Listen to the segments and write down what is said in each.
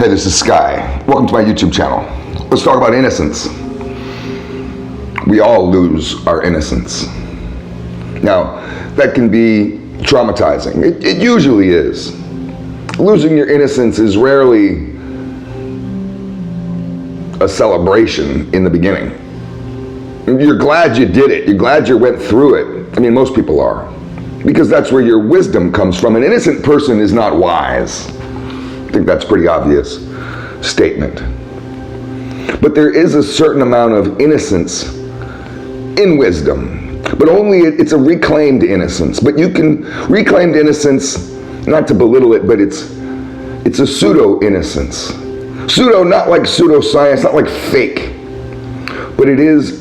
Hey, this is Sky. Welcome to my YouTube channel. Let's talk about innocence. We all lose our innocence. Now, that can be traumatizing. It usually is. Losing your innocence is rarely a celebration in the beginning. You're glad you did it. You're glad you went through it. I mean, most people are. Because that's where your wisdom comes from. An innocent person is not wise. I think that's a pretty obvious statement. But there is a certain amount of innocence in wisdom. But only it's a reclaimed innocence. But you can reclaimed innocence, not to belittle it, but it's a pseudo innocence. Pseudo, not like pseudoscience, not like fake. But it is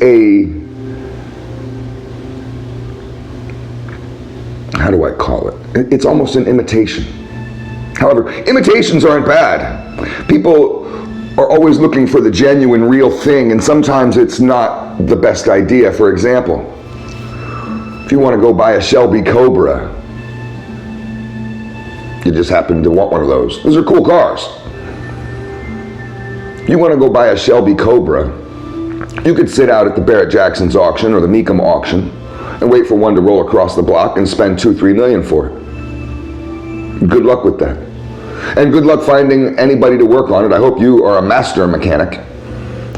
how do I call it? It's almost an imitation. However, imitations aren't bad. People are always looking for the genuine, real thing, and sometimes it's not the best idea. For example, if you want to go buy a Shelby Cobra, you just happen to want one of those. Those are cool cars. You want to go buy a Shelby Cobra, you could sit out at the Barrett-Jackson's auction or the Mecum auction and wait for one to roll across the block and spend $2-3 million for it. Good luck with that. And good luck finding anybody to work on it. I hope you are a master mechanic.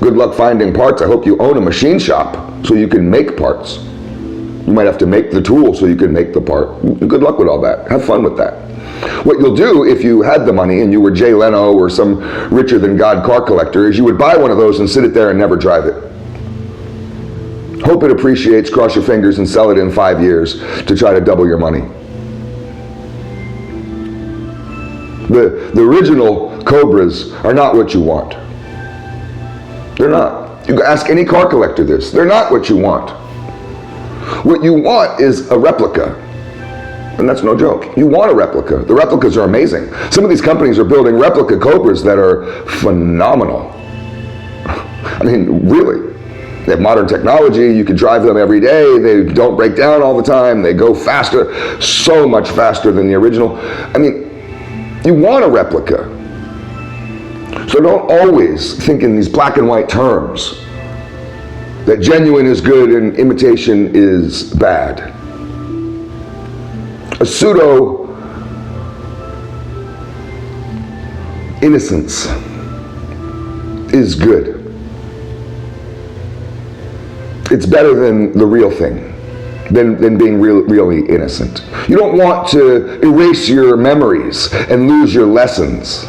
Good luck finding parts. I hope you own a machine shop so you can make parts. You might have to make the tool so you can make the part. Good luck with all that. Have fun with that. What you'll do if you had the money and you were Jay Leno or some richer than God car collector is you would buy one of those and sit it there and never drive it. Hope it appreciates, cross your fingers, and sell it in 5 years to try to double your money. The original Cobras are not what you want. They're not. You ask any car collector this. They're not what you want. What you want is a replica. And that's no joke. You want a replica. The replicas are amazing. Some of these companies are building replica Cobras that are phenomenal. I mean, really. They have modern technology. You can drive them every day. They don't break down all the time. They go faster, so much faster than the original. I mean, you want a replica. So don't always think in these black and white terms that genuine is good and imitation is bad. A pseudo innocence is good. It's better than the real thing, than being really innocent. You don't want to erase your memories and lose your lessons.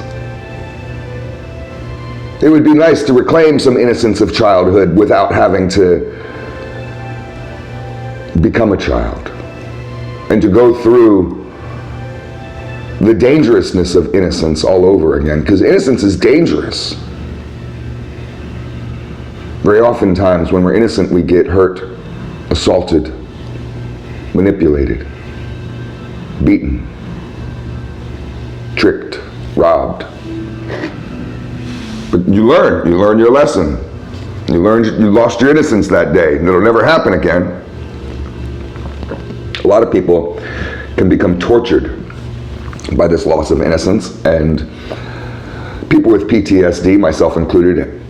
It would be nice to reclaim some innocence of childhood without having to become a child and to go through the dangerousness of innocence all over again, because innocence is dangerous. Very oftentimes when we're innocent, we get hurt, assaulted, manipulated, beaten, tricked, robbed. But you learn your lesson. You lost your innocence that day, and it'll never happen again. A lot of people can become tortured by this loss of innocence, and people with PTSD, myself included,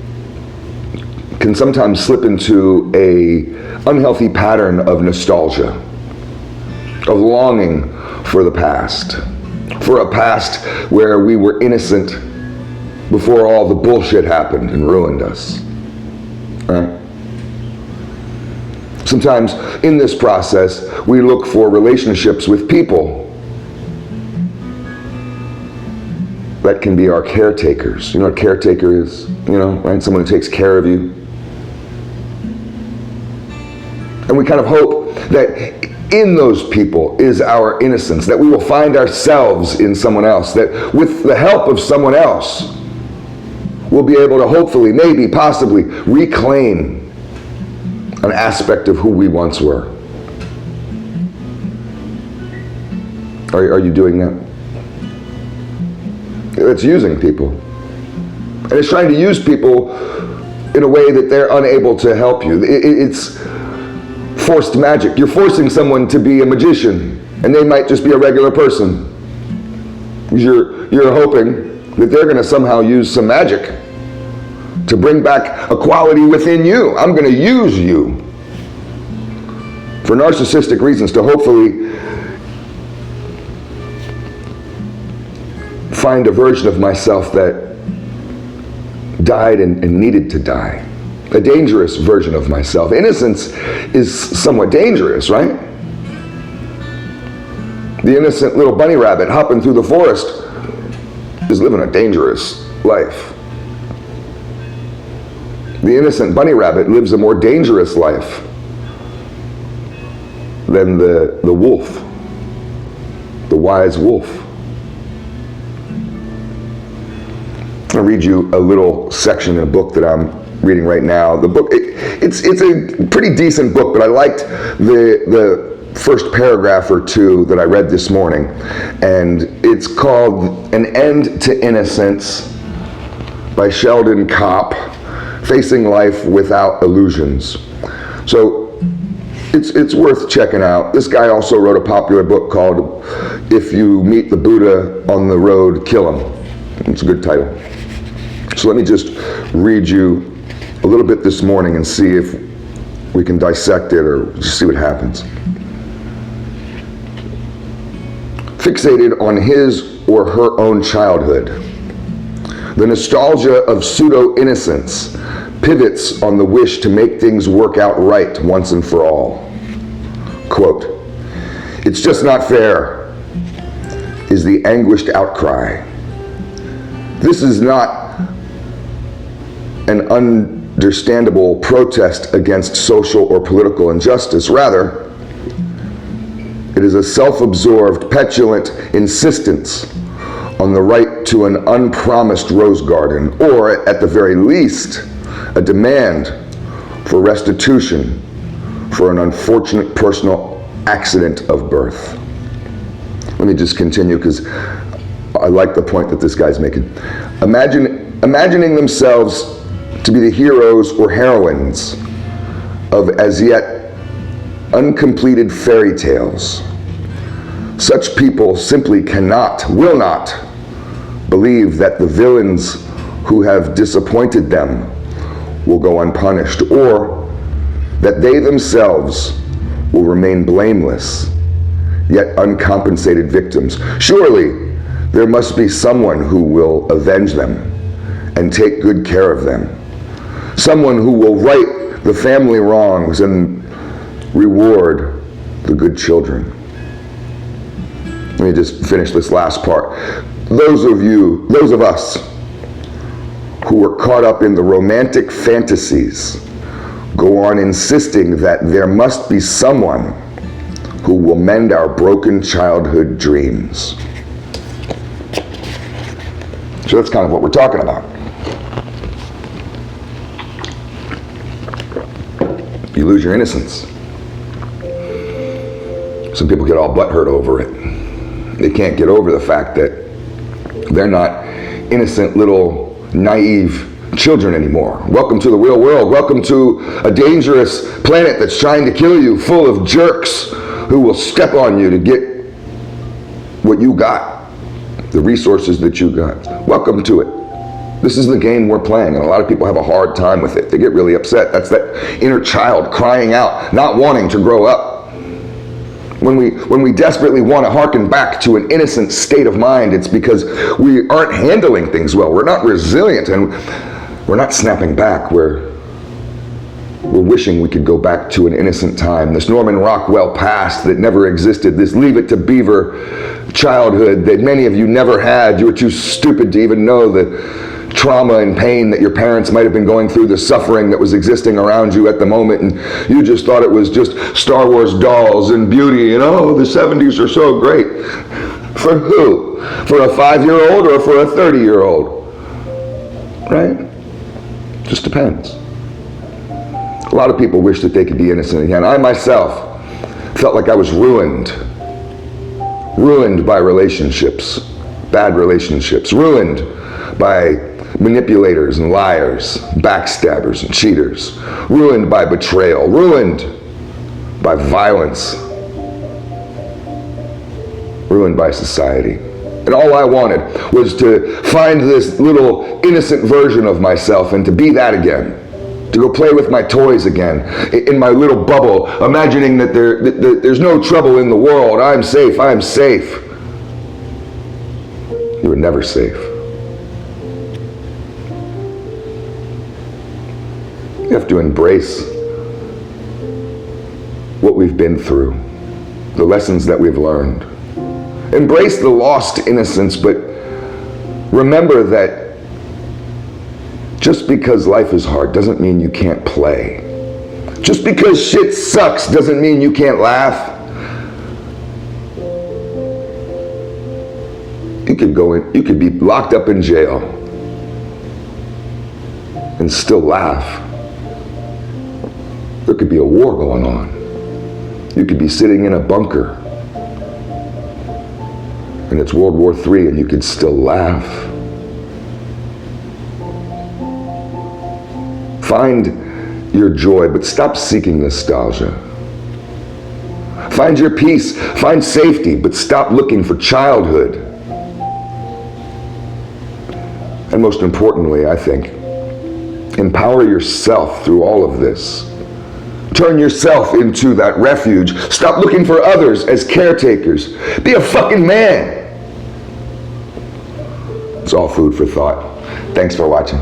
can sometimes slip into a unhealthy pattern of nostalgia, of longing for the past, for a past where we were innocent before all the bullshit happened and ruined us. Right? Sometimes in this process, we look for relationships with people that can be our caretakers. You know what a caretaker is? You know, right? Someone who takes care of you. And we kind of hope that in those people is our innocence, that we will find ourselves in someone else, that with the help of someone else, we'll be able to hopefully, maybe, possibly reclaim an aspect of who we once were. Are you doing that? It's using people. And it's trying to use people in a way that they're unable to help you. It's forced magic. You're forcing someone to be a magician, and they might just be a regular person. You're hoping that they're going to somehow use some magic to bring back equality within you. I'm going to use you for narcissistic reasons to hopefully find a version of myself that died and needed to die. A dangerous version of myself. Innocence is somewhat dangerous, right? The innocent little bunny rabbit hopping through the forest is living a dangerous life. The innocent bunny rabbit lives a more dangerous life than the wolf, the wise wolf. I'll read you a little section in a book that I'm reading right now. The book, it's a pretty decent book, but I liked the first paragraph or two that I read this morning, and it's called An End to Innocence by Sheldon Kopp, Facing Life Without Illusions. So it's worth checking out. This guy also wrote a popular book called If You Meet the Buddha on the Road, Kill Him. It's a good title. So let me just read you a little bit this morning and see if we can dissect it or just see what happens. Fixated on his or her own childhood, the nostalgia of pseudo-innocence pivots on the wish to make things work out right once and for all. Quote, "It's just not fair," is the anguished outcry. This is not an understandable protest against social or political injustice. Rather, it is a self-absorbed, petulant insistence on the right to an unpromised rose garden, or at the very least, a demand for restitution for an unfortunate personal accident of birth. Let me just continue because I like the point that this guy's making. Imagining themselves to be the heroes or heroines of as yet uncompleted fairy tales. Such people simply cannot, will not, believe that the villains who have disappointed them will go unpunished, or that they themselves will remain blameless, yet uncompensated victims. Surely there must be someone who will avenge them and take good care of them. Someone who will right the family wrongs and reward the good children. Let me just finish this last part. Those of us who were caught up in the romantic fantasies go on insisting that there must be someone who will mend our broken childhood dreams. So that's kind of what we're talking about. You lose your innocence. Some people get all butthurt over it. They can't get over the fact that they're not innocent little naive children anymore. Welcome to the real world. Welcome to a dangerous planet that's trying to kill you, full of jerks who will step on you to get what you got, the resources that you got. Welcome to it. This is the game we're playing, and a lot of people have a hard time with it. They get really upset. That's that inner child crying out, not wanting to grow up. When we desperately want to harken back to an innocent state of mind, it's because we aren't handling things well. We're not resilient, and we're not snapping back. We're wishing we could go back to an innocent time, this Norman Rockwell past that never existed, this Leave It to Beaver childhood that many of you never had. You were too stupid to even know the trauma and pain that your parents might have been going through, the suffering that was existing around you at the moment, and you just thought it was just Star Wars dolls and beauty, and oh, the 70s are so great. For who? For a 5-year-old or for a 30-year-old? Right? Just depends. A lot of people wish that they could be innocent again. I myself felt like I was ruined by relationships, bad relationships, ruined by manipulators and liars, backstabbers and cheaters, ruined by betrayal, ruined by violence, ruined by society. And all I wanted was to find this little innocent version of myself and to be that again. To go play with my toys again, in my little bubble, imagining that there's no trouble in the world. I'm safe, I'm safe. You were never safe. You have to embrace what we've been through, the lessons that we've learned. Embrace the lost innocence, but remember that just because life is hard doesn't mean you can't play. Just because shit sucks doesn't mean you can't laugh. You could be locked up in jail and still laugh. There could be a war going on. You could be sitting in a bunker and it's World War III and you could still laugh. Find your joy, but stop seeking nostalgia. Find your peace, find safety, but stop looking for childhood. And most importantly, I think, empower yourself through all of this. Turn yourself into that refuge. Stop looking for others as caretakers. Be a fucking man. It's all food for thought. Thanks for watching.